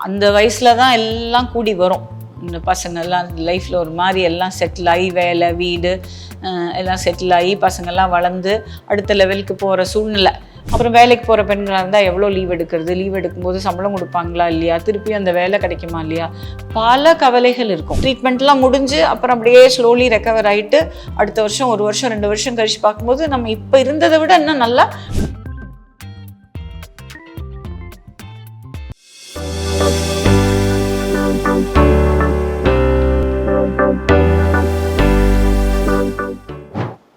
அந்த வயசில் தான் எல்லாம் கூடி வரும். இந்த பசங்கள்லாம் லைஃப்பில் ஒரு மாதிரி எல்லாம் செட்டில் ஆகி வேலை வீடு எல்லாம் செட்டில் ஆகி பசங்கள்லாம் வளர்ந்து அடுத்த லெவலுக்கு போகிற சூழ்நிலை. அப்புறம் வேலைக்கு போகிற பெண்களாக இருந்தால் எவ்வளோ லீவ் எடுக்கிறது, லீவ் எடுக்கும்போது சம்பளம் கொடுப்பாங்களா இல்லையா, திருப்பி அந்த வேலை கிடைக்குமா இல்லையா, பல கவலைகள் இருக்கும். ட்ரீட்மெண்ட்லாம் முடிஞ்சு அப்புறம் அப்படியே ஸ்லோலி ரெக்கவர் ஆகிட்டு அடுத்த வருஷம் 1 வருஷம் 2 வருஷம் கழிச்சு பார்க்கும்போது நம்ம இப்போ இருந்ததை விட இன்னும் நல்லா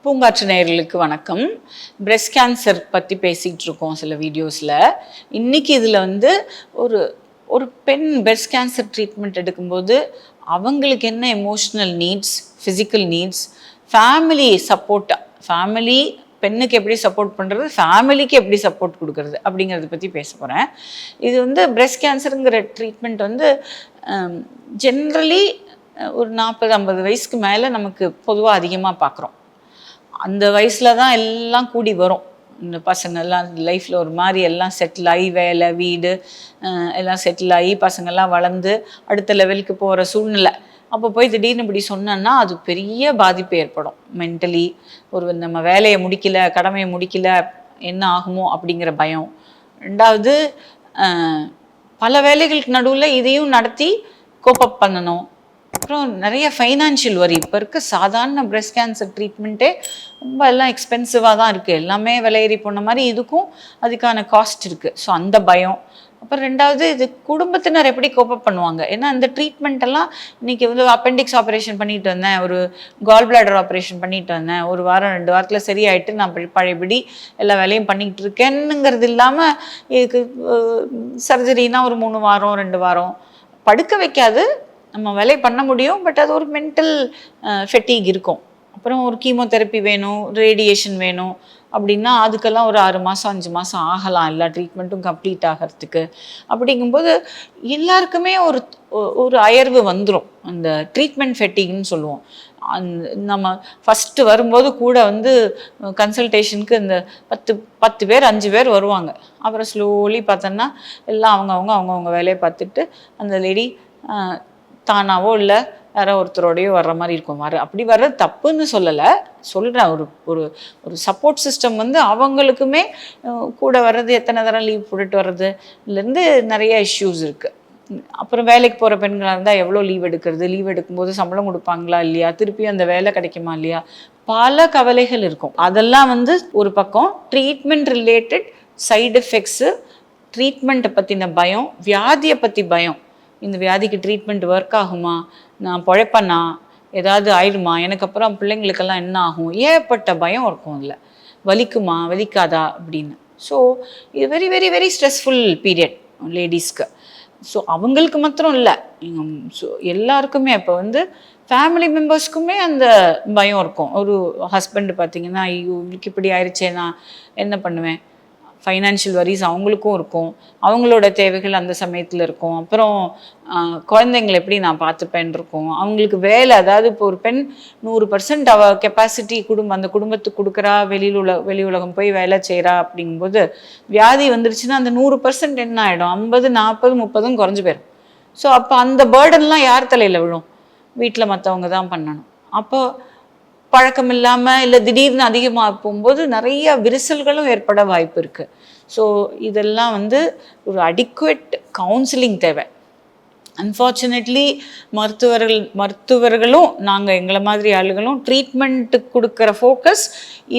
பூங்காற்று நேயர்களுக்கு வணக்கம். பிரெஸ்ட் கேன்சர் பற்றி பேசிகிட்டு இருக்கோம் சில வீடியோஸில். இன்றைக்கி இதில் ஒரு பெண் பிரெஸ்ட் கேன்சர் ட்ரீட்மெண்ட் எடுக்கும்போது அவங்களுக்கு என்ன emotional needs, physical needs, family support, family பெண்ணுக்கு எப்படி சப்போர்ட் பண்ணுறது, ஃபேமிலிக்கு எப்படி சப்போர்ட் கொடுக்கறது அப்படிங்கிறத பற்றி பேச போகிறேன். இது பிரெஸ்ட் கேன்சருங்கிற ட்ரீட்மெண்ட் ஜென்ரலி ஒரு 40-50 வயசுக்கு மேலே நமக்கு பொதுவாக அதிகமாக பார்க்குறோம். அந்த வயசில் தான் எல்லாம் கூடி வரும். இந்த பசங்கள்லாம் லைஃப்பில் ஒரு மாதிரி எல்லாம் செட்டில் ஆகி வேலை வீடு எல்லாம் செட்டில் ஆகி பசங்கள்லாம் வளர்ந்து அடுத்த லெவலுக்கு போகிற சூழ்நிலை. அப்போ போய் திடீர்னு இப்படி சொன்னோன்னா அது பெரிய பாதிப்பு ஏற்படும். மென்டலி நம்ம வேலையை முடிக்கல, கடமையை முடிக்கல, என்ன ஆகுமோ அப்படிங்கிற பயம். ரெண்டாவது, பல வேலைகளுக்கு நடுவில் இதையும் நடத்தி கோப்பப் பண்ணணும். அப்புறம் நிறைய ஃபைனான்ஷியல் வரி. இப்போ இருக்க சாதாரண பிரெஸ்ட் கேன்சர் ட்ரீட்மெண்ட்டே ரொம்ப எல்லாம் எக்ஸ்பென்சிவாக தான் இருக்குது. எல்லாமே விலையேறி போன மாதிரி இதுக்கும் அதுக்கான காஸ்ட் இருக்குது. ஸோ அந்த பயம். அப்புறம் ரெண்டாவது, இது குடும்பத்தினர் எப்படி கோப்பப் பண்ணுவாங்க? ஏன்னா இந்த ட்ரீட்மெண்ட் எல்லாம் இன்றைக்கி அப்பெண்டிக்ஸ் ஆப்ரேஷன் பண்ணிட்டு வந்தேன், ஒரு கால் பிளாடர் ஆப்ரேஷன் பண்ணிட்டு வந்தேன், 1 வாரம் 2 வாரத்தில் சரியாயிட்டு நான் பழையபடி எல்லா வேலையும் பண்ணிகிட்டு இருக்கேன்னுங்கிறது இல்லாமல் இதுக்கு சர்ஜரினா ஒரு 3 வாரம் 2 வாரம் படுக்க வைக்காது, நம்ம வேலையை பண்ண முடியும். பட் அது ஒரு மென்டல் ஃபெட்டிக் இருக்கும். அப்புறம் ஒரு கீமோதெரப்பி வேணும், ரேடியேஷன் வேணும் அப்படின்னா அதுக்கெல்லாம் ஒரு 6 மாதம் 5 மாதம் ஆகலாம் எல்லா ட்ரீட்மெண்ட்டும் கம்ப்ளீட் ஆகிறதுக்கு. அப்படிங்கும்போது எல்லாருக்குமே ஒரு அயர்வு வந்துடும். அந்த ட்ரீட்மெண்ட் ஃபெட்டிக்னு சொல்லுவோம். நம்ம ஃபஸ்ட்டு வரும்போது கூட கன்சல்டேஷனுக்கு இந்த 10 பேர் 5 பேர் வருவாங்க. அப்புறம் ஸ்லோலி பார்த்தோன்னா எல்லாம் அவங்கவுங்க வேலையை பார்த்துட்டு அந்த லேடி தானாவோ இல்லை யாரோ ஒருத்தரோடையோ வர்ற மாதிரி இருக்கும். அப்படி வர்றது தப்புன்னு சொல்கிறேன். ஒரு சப்போர்ட் சிஸ்டம் அவங்களுக்குமே கூட வர்றது, எத்தனை தரம் லீவ் போட்டுட்டு வர்றதுலேருந்து நிறைய இஷ்யூஸ் இருக்குது. அப்புறம் வேலைக்கு போகிற பெண்களாக இருந்தால் எவ்வளோ லீவ் எடுக்கிறது, லீவ் எடுக்கும்போது சம்பளம் கொடுப்பாங்களா இல்லையா, திருப்பி அந்த வேலை கிடைக்குமா இல்லையா, பல கவலைகள் இருக்கும். அதெல்லாம் ஒரு பக்கம். ட்ரீட்மெண்ட் ரிலேட்டட் சைடு எஃபெக்ட்ஸு, ட்ரீட்மெண்ட்டை பற்றின பயம், வியாதியை பற்றி பயம். இந்த வியாதிக்கு ட்ரீட்மெண்ட் ஒர்க் ஆகுமா, நான் பொழைப்பண்ணா, ஏதாவது ஆயிடுமா, எனக்கு அப்புறம் பிள்ளைங்களுக்கெல்லாம் என்ன ஆகும், ஏற்பட்ட பயம் இருக்கும். இல்லை வலிக்குமா வலிக்காதா அப்படின்னு. ஸோ இது very very very stressful period லேடிஸ்க்கு. ஸோ அவங்களுக்கு மாத்திரம் இல்லை, ஸோ எல்லாருக்குமே. இப்போ ஃபேமிலி மெம்பர்ஸ்க்குமே அந்த பயம் இருக்கும். ஒரு ஹஸ்பண்ட் பார்த்திங்கன்னா, ஐயோ இவங்களுக்கு இப்படி ஆயிடுச்சே, நான் என்ன பண்ணுவேன், ஃபைனான்ஷியல் வரிஸ் அவங்களுக்கும் இருக்கும், அவங்களோட தேவைகள் அந்த சமயத்தில் இருக்கும். அப்புறம் குழந்தைங்களை எப்படி நான் பார்த்துப்பேன் இருக்கும். அவங்களுக்கு வேலை, அதாவது இப்போ ஒரு பெண் 100% அவ கெப்பாசிட்டி அந்த குடும்பத்துக்கு கொடுக்குறா, வெளி உலகம் போய் வேலை செய்கிறா. அப்படிங்கும்போது வியாதி வந்துருச்சுன்னா அந்த 100% என்ன ஆகிடும், 50 40 30 குறைஞ்சி போயிடும். ஸோ அப்போ அந்த பேர்டன்லாம் யார் தலையில் விழும், வீட்டில் மற்றவங்க தான் பண்ணணும். அப்போ பழக்கம் இல்லாமல் இல்லை திடீர்னு அதிகமாக போகும்போது நிறைய விரிசல்களும் ஏற்பட வாய்ப்பு இருக்குது. ஸோ இதெல்லாம் ஒரு அடிக்குவேட் கவுன்சிலிங் தேவை. அன்ஃபார்ச்சுனேட்லி மருத்துவர்களும் நாங்கள் எங்களை மாதிரி ஆளுகளும் ட்ரீட்மெண்ட்டுக்கு கொடுக்குற ஃபோக்கஸ்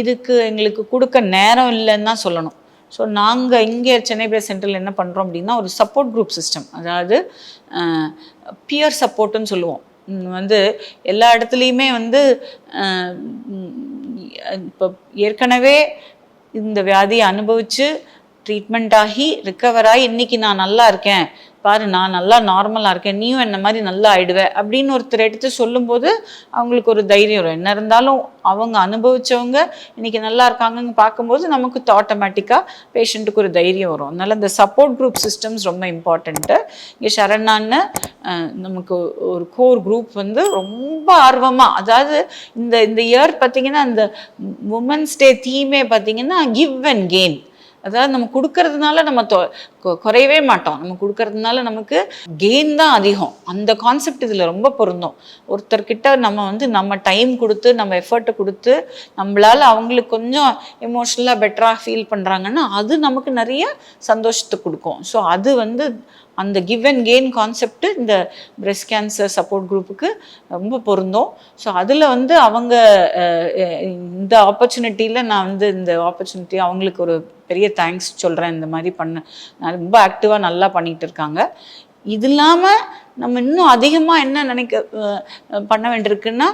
இதுக்கு எங்களுக்கு கொடுக்க நேரம் இல்லைன்னு தான் சொல்லணும். ஸோ நாங்கள் இங்கே சென்னை பிரெஸ்ட் சென்டரில் என்ன பண்ணுறோம் அப்படின்னா, ஒரு சப்போர்ட் குரூப் சிஸ்டம், அதாவது பியர் சப்போர்ட்டுன்னு சொல்லுவோம். எல்லா இடத்துலையுமே இப்போ ஏற்கனவே இந்த வியாதியை அனுபவித்து ட்ரீட்மெண்ட் ஆகி ரிக்கவர் ஆகி இன்றைக்கி நான் நல்லா இருக்கேன், பாரு நான் நல்லா நார்மலாக இருக்கேன், நீயும் என்ன மாதிரி நல்லா ஆயிடுவேன் அப்படின்னு ஒருத்தர் எடுத்து சொல்லும்போது அவங்களுக்கு ஒரு தைரியம் வரும். என்ன இருந்தாலும் அவங்க அனுபவித்தவங்க இன்றைக்கி நல்லா இருக்காங்கன்னு பார்க்கும்போது நமக்கு ஆட்டோமேட்டிக்காக பேஷண்ட்டுக்கு ஒரு தைரியம் வரும். அதனால் இந்த சப்போர்ட் குரூப் சிஸ்டம்ஸ் ரொம்ப இம்பார்ட்டண்ட்டு. இங்கே ஷரண்ணான்னு நமக்கு ஒரு கோர் குரூப் ரொம்ப ஆர்வமாக, அதாவது இந்த இயர் பார்த்திங்கன்னா அந்த உமன்ஸ் டே தீமே பார்த்திங்கன்னா கிவ் அண்ட் கெயின். அதாவது நம்ம கொடுக்கறதுனால நம்ம குறையவே மாட்டோம், நம்ம கொடுக்கறதுனால நமக்கு கெயின் தான் அதிகம். அந்த கான்செப்ட் இதில் ரொம்ப பொருந்தும். ஒருத்தர்கிட்ட நம்ம வந்து நம்ம டைம் கொடுத்து நம்ம எஃபர்ட்டை கொடுத்து நம்மளால அவங்களுக்கு கொஞ்சம் எமோஷ்னலாக பெட்டராக ஃபீல் பண்ணுறாங்கன்னா அது நமக்கு நிறைய சந்தோஷத்தை கொடுக்கும். ஸோ அது வந்து அந்த கிவ் அண்ட் கெயின் கான்செப்ட் இந்த பிரெஸ்ட் கேன்சர் சப்போர்ட் குரூப்புக்கு ரொம்ப பொருந்தும். ஸோ அதில் வந்து அவங்க இந்த ஆப்பர்ச்சுனிட்டியில் நான் வந்து இந்த ஆப்பர்ச்சுனிட்டி அவங்களுக்கு ஒரு பெரிய தேங்க்ஸ் சொல்கிறேன். இந்த மாதிரி நான் ரொம்ப ஆக்டிவாக நல்லா பண்ணிகிட்டு இருக்காங்க. இது இல்லாமல் நம்ம இன்னும் அதிகமாக என்ன பண்ண வேண்டியிருக்குன்னா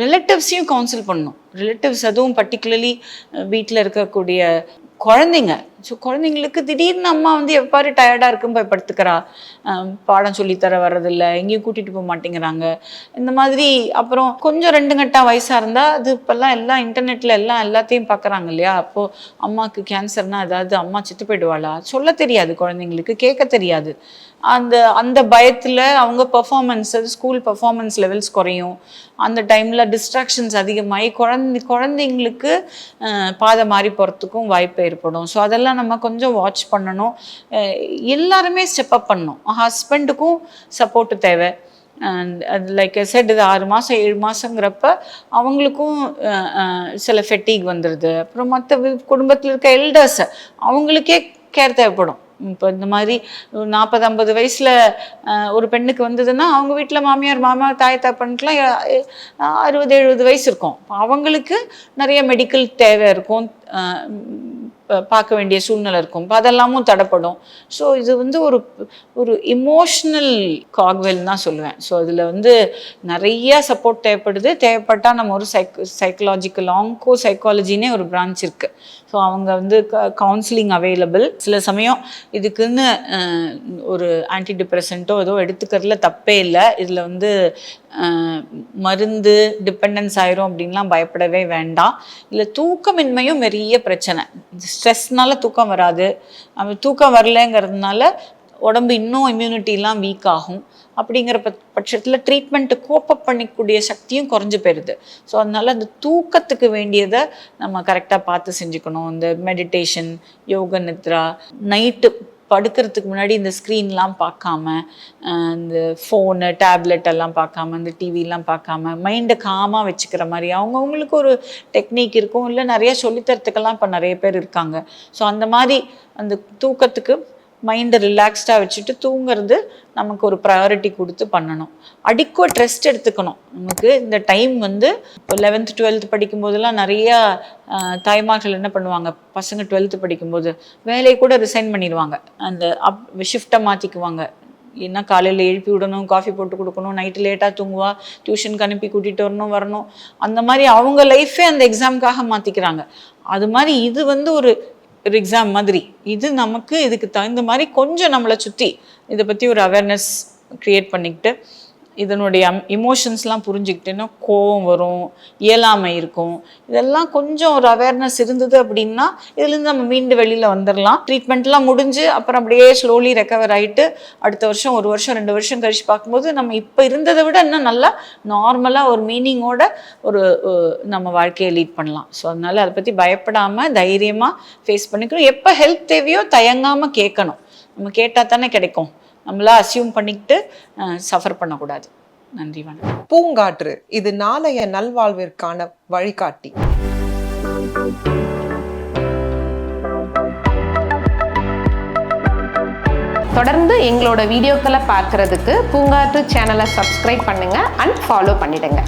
ரிலேட்டிவ்ஸையும் கவுன்சில் பண்ணணும். ரிலேட்டிவ்ஸ் அதுவும் பர்டிகுலர்லி வீட்டில் இருக்கக்கூடிய குழந்தைங்க. ஸோ குழந்தைங்களுக்கு திடீர்னு அம்மா வந்து எவ்வாறு டயர்டாக இருக்கும் போய் படுத்துக்கிறா, பாடம் சொல்லித்தர வர்றதில்லை, எங்கேயும் கூட்டிகிட்டு போக மாட்டேங்கிறாங்க, இந்த மாதிரி. அப்புறம் கொஞ்சம் 2 கட்டா வயசாக இருந்தால் அது இப்போல்லாம் எல்லாம் இன்டர்நெட்டில் எல்லாத்தையும் பார்க்குறாங்க இல்லையா. அப்போது அம்மாவுக்கு கேன்சர்னால் ஏதாவது அம்மா செத்து போயிடுவாளா சொல்ல தெரியாது, குழந்தைங்களுக்கு கேட்க தெரியாது. அந்த பயத்தில் அவங்க பெர்ஃபார்மன்ஸ், ஸ்கூல் பெர்ஃபார்மன்ஸ் லெவல்ஸ் குறையும். அந்த டைமில் டிஸ்ட்ராக்ஷன்ஸ் அதிகமாகி குழந்தைங்களுக்கு பாதை மாறி போகிறதுக்கும் வாய்ப்பு ஏற்படும். ஸோ அதெல்லாம் நம்ம கொஞ்சம் வாட்ச் பண்ணணும். எல்லாருமே ஸ்டெப் அப் பண்ணணும். ஹஸ்பண்டுக்கும் சப்போர்ட்டு தேவை. அது லைக் செட் இது 6 மாதம் 7 மாதங்கிறப்ப அவங்களுக்கும் சில ஃபெட்டிக் வந்துடுது. அப்புறம் மற்ற குடும்பத்தில் இருக்க எல்டர்ஸ் அவங்களுக்கே கேர் தேவைப்படும். இப்போ இந்த மாதிரி 40-50 வயசில் ஒரு பெண்ணுக்கு வந்ததுன்னா அவங்க வீட்டில் மாமியார் தாய் தப்பனுக்குலாம் 60-70 வயசு இருக்கும். அவங்களுக்கு நிறைய மெடிக்கல் தேவை இருக்கும், பார்க்க வேண்டிய சூழ்நிலை இருக்கும். அதெல்லாமும் தடைப்படும். ஸோ இது வந்து ஒரு இமோஷ்னல் காக்வெல் தான் சொல்லுவேன். ஸோ அதில் வந்து நிறைய சப்போர்ட் தேவைப்பட்டால் நம்ம ஒரு சைக்கலாஜிக்கல் சைக்காலஜினே ஒரு பிரான்ச் இருக்குது. ஸோ அவங்க வந்து கவுன்சிலிங் அவைலபிள். சில சமயம் இதுக்குன்னு ஒரு ஆன்டி டிப்ரெசண்ட்டோ ஏதோ எடுத்துக்கிறதுல தப்பே இல்லை. இதில் வந்து மருந்து டிபெண்டன்ஸ் ஆயிரும் அப்படின்லாம் பயப்படவே வேண்டாம். இல்லை தூக்கமின்மையும் பெரிய பிரச்சனை. ஸ்ட்ரெஸ்னால தூக்கம் வராது. தூக்கம் வரலைங்கிறதுனால உடம்பு இன்னும் இம்யூனிட்டிலாம் வீக் ஆகும். அப்படிங்கிற பட்சத்தில் ட்ரீட்மெண்ட்டு கோப்பப் பண்ணிக்கூடிய சக்தியும் குறைஞ்சி போயிடுது. ஸோ அதனால் அந்த தூக்கத்துக்கு வேண்டியதை நம்ம கரெக்டாக பார்த்து செஞ்சுக்கணும். இந்த மெடிடேஷன், யோக நித்ரா, நைட்டு படுக்கிறதுக்கு முன்னாடி இந்த ஸ்க்ரீன்லாம் பார்க்காம, இந்த ஃபோனு டேப்லெட் எல்லாம் பார்க்காம, இந்த டிவிலாம் பார்க்காம மைண்டை காமாக வச்சுக்கிற மாதிரி அவங்கவுங்களுக்கு ஒரு டெக்னிக் இருக்கும். இல்லை நிறைய சொல்லித்தரத்துக்கெல்லாம் இப்போ நிறைய பேர் இருக்காங்க. ஸோ அந்த மாதிரி அந்த தூக்கத்துக்கு மைண்டை ரிலாக்ஸ்டாக வச்சுட்டு தூங்குறது நமக்கு ஒரு ப்ரையாரிட்டி கொடுத்து பண்ணணும். அடிக்குவேட் ரெஸ்ட் எடுத்துக்கணும். நமக்கு இந்த டைம் வந்து இப்போ 11th 12th படிக்கும்போதெல்லாம் நிறையா தாய்மார்கள் என்ன பண்ணுவாங்க, பசங்க 12th படிக்கும்போது வேலையை கூட ரிசைன் பண்ணிடுவாங்க. அந்த ஷிஃப்டை மாற்றிக்குவாங்க. ஏன்னா காலையில் எழுப்பி விடணும், காஃபி போட்டு கொடுக்கணும், நைட்டு லேட்டாக தூங்குவா, டியூஷனுக்கு அனுப்பி கூட்டிகிட்டு வரணும். அந்த மாதிரி அவங்க லைஃபே அந்த எக்ஸாமுக்காக மாற்றிக்கிறாங்க. அது மாதிரி இது வந்து ஒரு எக்ஸாம் மாதிரி. இது நமக்கு இதுக்கு தகுந்த மாதிரி கொஞ்சம் நம்மளை சுற்றி இதை பற்றி ஒரு அவேர்னஸ் க்ரியேட் பண்ணிக்கிட்டு இதனுடைய எமோஷன்ஸ்லாம் புரிஞ்சுக்கிட்டேன்னா கோவம் வரும், இயலாமை இருக்கும். இதெல்லாம் கொஞ்சம் ஒரு அவேர்னஸ் இருந்தது அப்படின்னா இதுலேருந்து நம்ம மீண்டு வெளியில் வந்துடலாம். ட்ரீட்மெண்ட்லாம் முடிஞ்சு அப்புறம் அப்படியே ஸ்லோலி ரெக்கவர் ஆகிட்டு அடுத்த வருஷம் 1 வருஷம் 2 வருஷம் கழிச்சு பார்க்கும்போது நம்ம இப்போ இருந்ததை விட இன்னும் நல்லா நார்மலாக ஒரு மீனிங்கோட நம்ம வாழ்க்கையை லீட் பண்ணலாம். ஸோ அதனால் அதை பற்றி பயப்படாமல் தைரியமாக ஃபேஸ் பண்ணிக்கணும். எப்போ ஹெல்ப் தேவையோ தயங்காமல் கேட்கணும். நம்ம கேட்டால் தானே கிடைக்கும். நம்மளா அசியூம் பண்ணிக்கிட்டு சஃபர் பண்ணக்கூடாது. நன்றி, வணக்கம். பூங்காற்று இது நாளைய நல்வாழ்விற்கான வழிகாட்டி. தொடர்ந்து எங்களோட வீடியோக்களை பார்க்கறதுக்கு பூங்காற்று சேனலை சப்ஸ்கிரைப் பண்ணுங்க அண்ட் ஃபாலோ பண்ணிடுங்க.